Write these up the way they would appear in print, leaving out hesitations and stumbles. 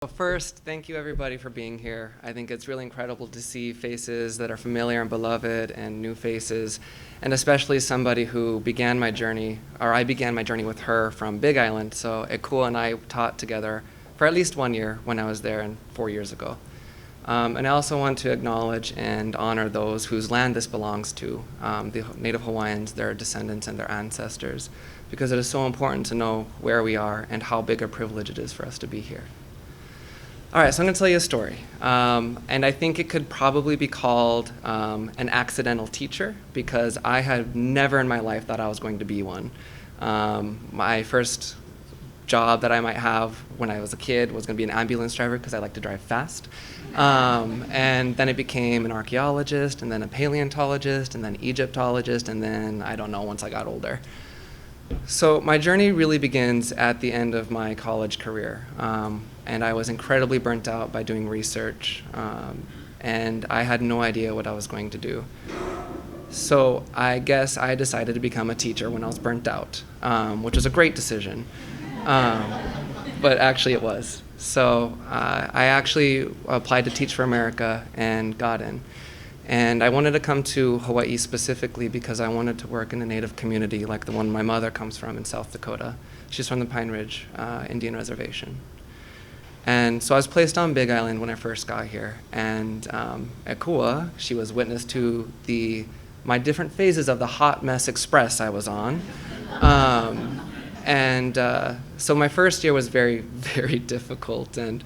Well, first, thank you everybody for being here. I think it's really incredible to see faces that are familiar and beloved and new faces, and especially somebody who began my journey, or I began my journey with her from Big Island. So Keil and I taught together for at least 1 year when I was there and 4 years ago. And I also want to acknowledge and honor those whose land this belongs to, the Native Hawaiians, their descendants and their ancestors, because it is so important to know where we are and how big a privilege it is for us to be here. All right, so I'm going to tell you a story, and I think it could probably be called an accidental teacher, because I had never in my life thought I was going to be one. My first job that I might have when I was a kid was going to be an ambulance driver because I like to drive fast, and then it became an archaeologist, and then a paleontologist, and then Egyptologist, and then I don't know once I got older. So my journey really begins at the end of my college career, and I was incredibly burnt out by doing research, and I had no idea what I was going to do. So I guess I decided to become a teacher when I was burnt out, which was a great decision, but actually it was. So I actually applied to Teach for America and got in. And I wanted to come to Hawaii specifically because I wanted to work in a Native community like the one my mother comes from in South Dakota. She's from the Pine Ridge Indian Reservation. And so I was placed on Big Island when I first got here. And at Kua, she was witness to my different phases of the hot mess express I was on. So my first year was very, very difficult, and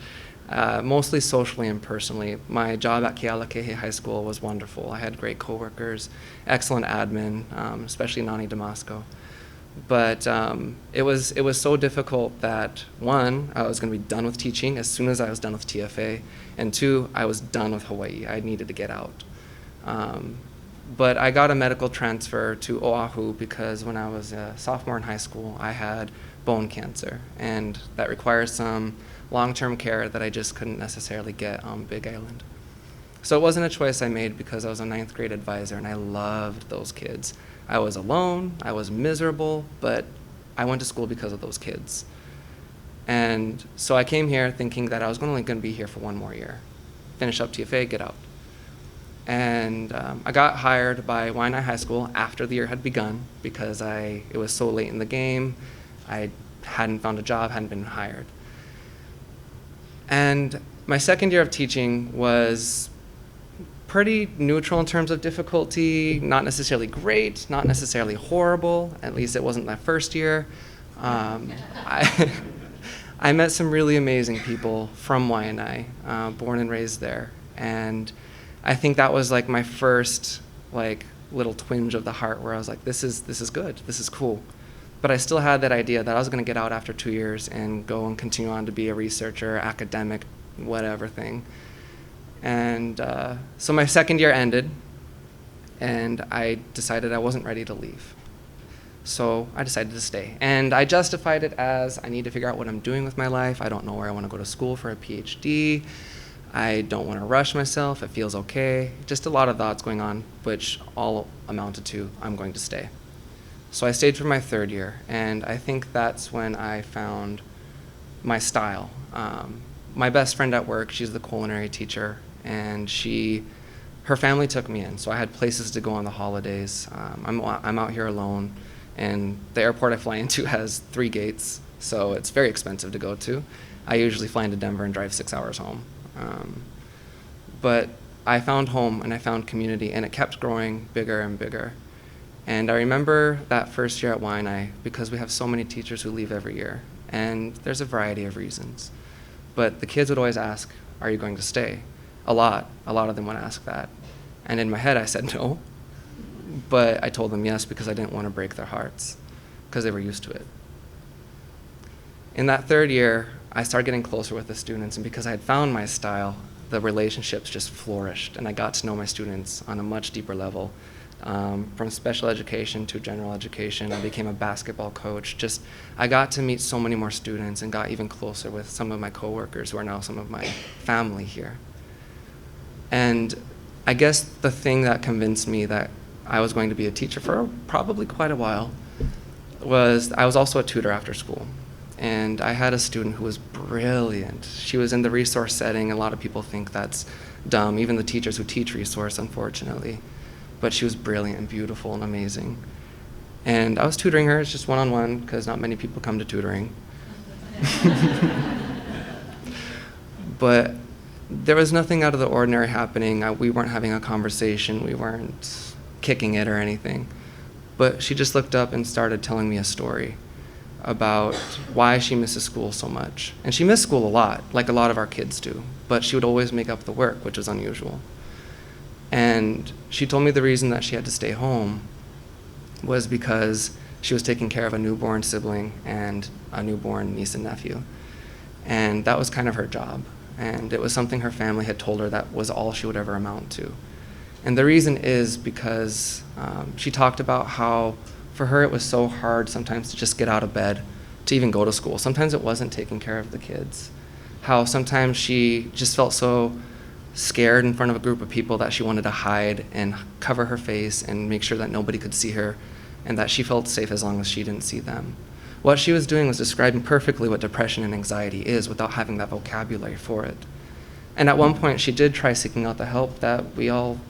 mostly socially and personally. My job at Keil Oberlander High School was wonderful. I had great coworkers, excellent admin, especially Nani Damasco. But it was so difficult that, one, I was going to be done with teaching as soon as I was done with TFA, and two, I was done with Hawaii. I needed to get out. But I got a medical transfer to Oahu because when I was a sophomore in high school, I had bone cancer, and that requires some long-term care that I just couldn't necessarily get on Big Island. So it wasn't a choice I made because I was a 9th grade advisor and I loved those kids. I was alone, I was miserable, but I went to school because of those kids. And so I came here thinking that I was only going to be here for 1 more year. Finish up TFA, get out. And I got hired by Waianae High School after the year had begun because it was so late in the game. I hadn't found a job, hadn't been hired. And my second year of teaching was pretty neutral in terms of difficulty, not necessarily great, not necessarily horrible, at least it wasn't that first year. I met some really amazing people from Waianae, born and raised there, and I think that was like my first little twinge of the heart where I was like, this is good, this is cool. But I still had that idea that I was going to get out after 2 years and go and continue on to be a researcher, academic, whatever thing. And so my second year ended, and I decided I wasn't ready to leave. So I decided to stay. And I justified it as I need to figure out what I'm doing with my life. I don't know where I want to go to school for a PhD. I don't want to rush myself. It feels okay. Just a lot of thoughts going on, which all amounted to I'm going to stay. So I stayed for my 3rd year, and I think that's when I found my style. My best friend at work, she's the culinary teacher, and her family took me in, so I had places to go on the holidays. I'm out here alone, and the airport I fly into has 3 gates, so it's very expensive to go to. I usually fly into Denver and drive 6 hours home. But I found home, and I found community, and it kept growing bigger and bigger. And I remember that first year at Waianae because we have so many teachers who leave every year, and there's a variety of reasons. But the kids would always ask, are you going to stay? A lot of them would ask that. And in my head I said no, but I told them yes because I didn't want to break their hearts because they were used to it. In that 3rd year, I started getting closer with the students, and because I had found my style, the relationships just flourished, and I got to know my students on a much deeper level. From special education to general education, I became a basketball coach. I got to meet so many more students and got even closer with some of my coworkers who are now some of my family here. And I guess the thing that convinced me that I was going to be a teacher for probably quite a while was I was also a tutor after school. And I had a student who was brilliant. She was in the resource setting. A lot of people think that's dumb, even the teachers who teach resource, unfortunately. But she was brilliant and beautiful and amazing. And I was tutoring her. It's just one-on-one because not many people come to tutoring. But there was nothing out of the ordinary happening. We weren't having a conversation. We weren't kicking it or anything. But she just looked up and started telling me a story about why she misses school so much. And she missed school a lot, like a lot of our kids do. But she would always make up the work, which was unusual. And she told me the reason that she had to stay home was because she was taking care of a newborn sibling and a newborn niece and nephew. And that was kind of her job. And it was something her family had told her that was all she would ever amount to. And the reason is because she talked about how for her it was so hard sometimes to just get out of bed to even go to school. Sometimes it wasn't taking care of the kids. How sometimes she just felt so scared in front of a group of people that she wanted to hide and cover her face and make sure that nobody could see her, and that she felt safe as long as she didn't see them. What she was doing was describing perfectly what depression and anxiety is without having that vocabulary for it. And at one point, she did try seeking out the help that we all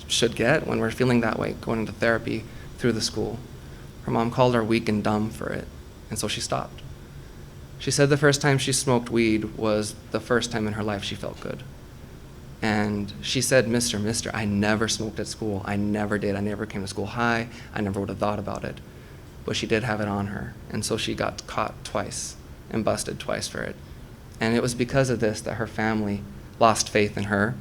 should get when we're feeling that way, going into therapy through the school. Her mom called her weak and dumb for it, and so she stopped. She said the first time she smoked weed was the first time in her life she felt good. And she said, Mister, I never smoked at school. I never did. I never came to school high. I never would have thought about it. But she did have it on her. And so she got caught twice and busted twice for it. And it was because of this that her family lost faith in her.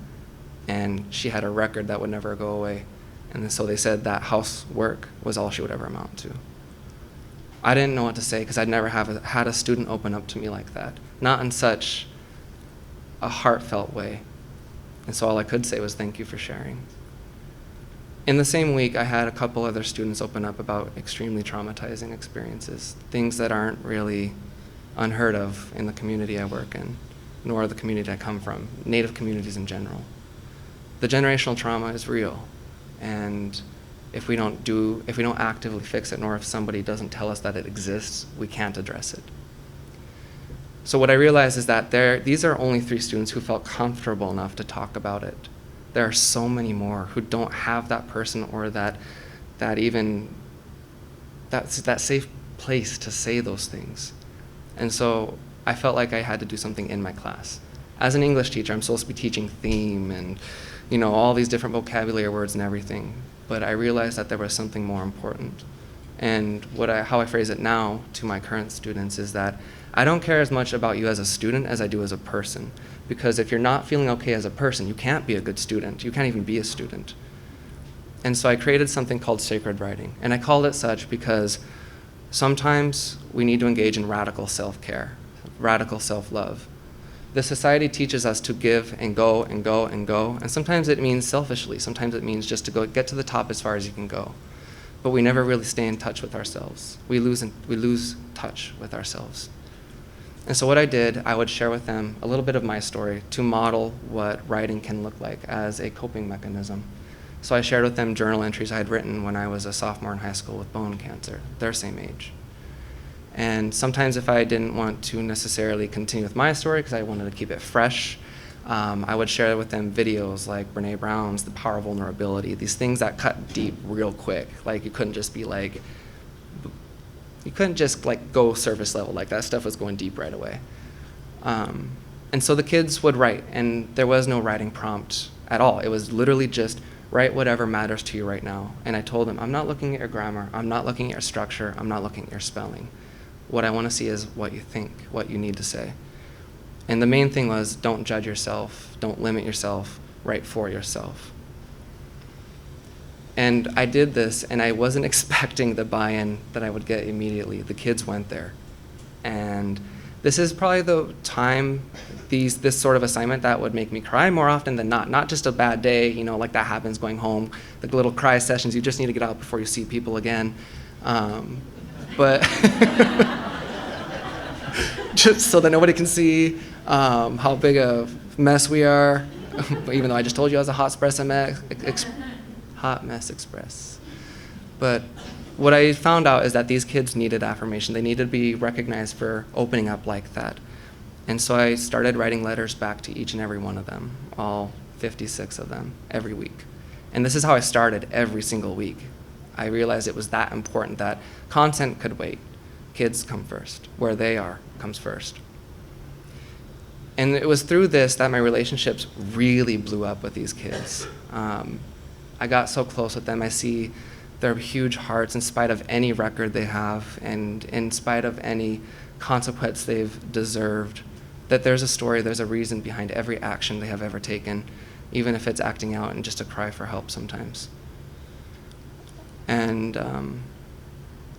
And she had a record that would never go away. And so they said that housework was all she would ever amount to. I didn't know what to say because I'd never had a student open up to me like that. Not in such a heartfelt way. And so all I could say was thank you for sharing. In the same week, I had a couple other students open up about extremely traumatizing experiences, things that aren't really unheard of in the community I work in, nor the community I come from, Native communities in general. The generational trauma is real, and if we don't actively fix it, nor if somebody doesn't tell us that it exists, we can't address it. So what I realized is that these are only 3 students who felt comfortable enough to talk about it. There are so many more who don't have that person or that safe place to say those things. And so I felt like I had to do something in my class. As an English teacher, I'm supposed to be teaching theme and all these different vocabulary words and everything. But I realized that there was something more important. And how I phrase it now to my current students is that I don't care as much about you as a student as I do as a person. Because if you're not feeling okay as a person, you can't be a good student. You can't even be a student. And so I created something called sacred writing. And I called it such because sometimes we need to engage in radical self-care, radical self-love. The society teaches us to give and go and go and go. And sometimes it means selfishly. Sometimes it means just to get to the top as far as you can go. But we never really stay in touch with ourselves. We lose touch with ourselves. And so what I did, I would share with them a little bit of my story to model what writing can look like as a coping mechanism. So I shared with them journal entries I had written when I was a sophomore in high school with bone cancer, their same age. And sometimes if I didn't want to necessarily continue with my story because I wanted to keep it fresh, I would share with them videos like Brené Brown's The Power of Vulnerability, these things that cut deep real quick. Like you couldn't just go surface level. Like that stuff was going deep right away. And so the kids would write, and there was no writing prompt at all. It was literally just write whatever matters to you right now. And I told them, I'm not looking at your grammar, I'm not looking at your structure, I'm not looking at your spelling. What I want to see is what you think, what you need to say. And the main thing was don't judge yourself, don't limit yourself, write for yourself. And I did this, and I wasn't expecting the buy-in that I would get immediately. The kids went there. And this is probably the time, this sort of assignment that would make me cry more often than not just a bad day, like that happens going home, the little cry sessions, you just need to get out before you see people again. But just so that nobody can see how big a mess we are, even though I just told you I was a hot mess express. But what I found out is that these kids needed affirmation. They needed to be recognized for opening up like that. And so I started writing letters back to each and every one of them, all 56 of them, every week. And this is how I started every single week. I realized it was that important that content could wait. Kids come first. Where they are comes first. And it was through this that my relationships really blew up with these kids. I got so close with them. I see their huge hearts in spite of any record they have and in spite of any consequence they've deserved, that there's a story, there's a reason behind every action they have ever taken, even if it's acting out and just a cry for help sometimes. And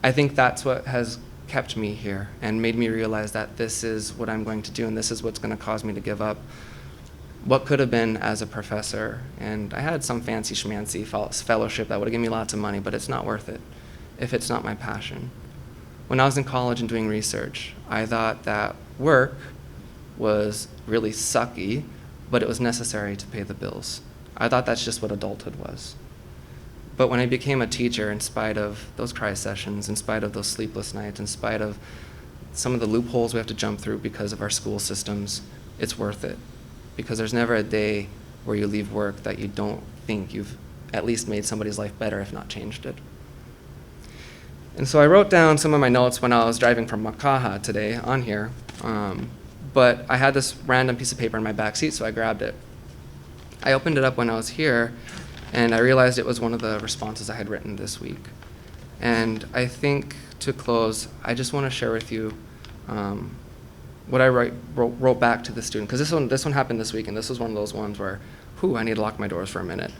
I think that's what has kept me here and made me realize that this is what I'm going to do and this is what's going to cause me to give up what could have been as a professor. And I had some fancy schmancy fellowship that would have given me lots of money, but it's not worth it if it's not my passion. When I was in college and doing research, I thought that work was really sucky, but it was necessary to pay the bills. I thought that's just what adulthood was. But when I became a teacher, in spite of those cry sessions, in spite of those sleepless nights, in spite of some of the loopholes we have to jump through because of our school systems, it's worth it. Because there's never a day where you leave work that you don't think you've at least made somebody's life better, if not changed it. And so I wrote down some of my notes when I was driving from Makaha today on here, but I had this random piece of paper in my back seat, so I grabbed it. I opened it up when I was here, and I realized it was one of the responses I had written this week. And I think to close, I just want to share with you what I wrote back to the student, because this one happened this week, and this was one of those ones where, I need to lock my doors for a minute.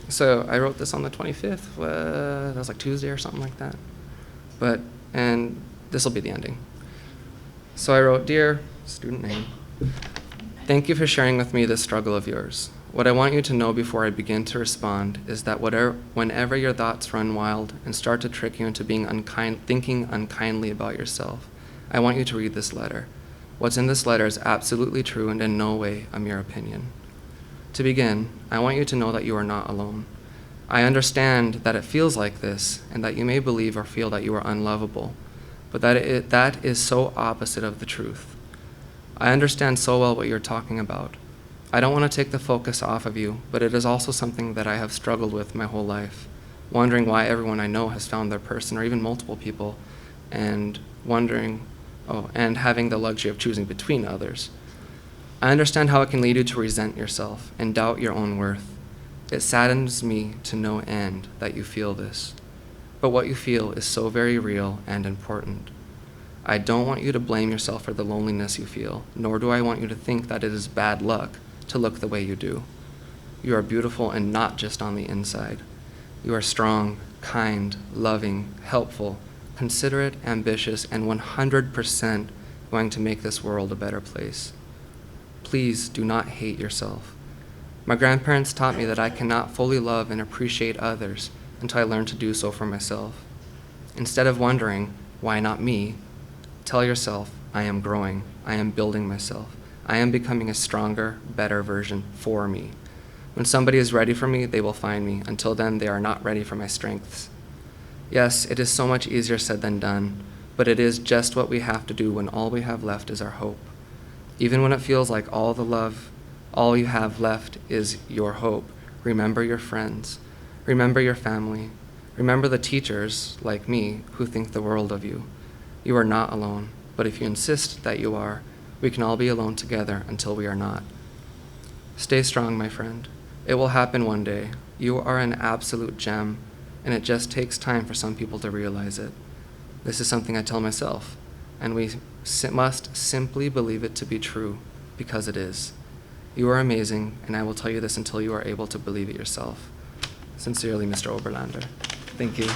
So I wrote this on the 25th. That was like Tuesday or something like that. And this will be the ending. So I wrote, "Dear student name, thank you for sharing with me this struggle of yours. What I want you to know before I begin to respond is that whenever your thoughts run wild and start to trick you into thinking unkindly about yourself, I want you to read this letter. What's in this letter is absolutely true and in no way a mere opinion. To begin, I want you to know that you are not alone. I understand that it feels like this and that you may believe or feel that you are unlovable, but that is so opposite of the truth. I understand so well what you're talking about. I don't want to take the focus off of you, but it is also something that I have struggled with my whole life, wondering why everyone I know has found their person, or even multiple people, and having the luxury of choosing between others. I understand how it can lead you to resent yourself and doubt your own worth. It saddens me to no end that you feel this, but what you feel is so very real and important. I don't want you to blame yourself for the loneliness you feel, nor do I want you to think that it is bad luck to look the way you do. You are beautiful, and not just on the inside. You are strong, kind, loving, helpful, considerate, ambitious, and 100% going to make this world a better place. Please do not hate yourself. My grandparents taught me that I cannot fully love and appreciate others until I learn to do so for myself. Instead of wondering, why not me? Tell yourself, I am growing, I am building myself, I am becoming a stronger, better version for me. When somebody is ready for me, they will find me. Until then, they are not ready for my strengths. Yes, it is so much easier said than done, but it is just what we have to do when all we have left is our hope. Even when it feels like all you have left is your hope, remember your friends, remember your family, remember the teachers, like me, who think the world of you. You are not alone, but if you insist that you are, we can all be alone together until we are not. Stay strong, my friend. It will happen one day. You are an absolute gem, and it just takes time for some people to realize it. This is something I tell myself, and we must simply believe it to be true, because it is. You are amazing, and I will tell you this until you are able to believe it yourself. Sincerely, Mr. Oberlander. Thank you.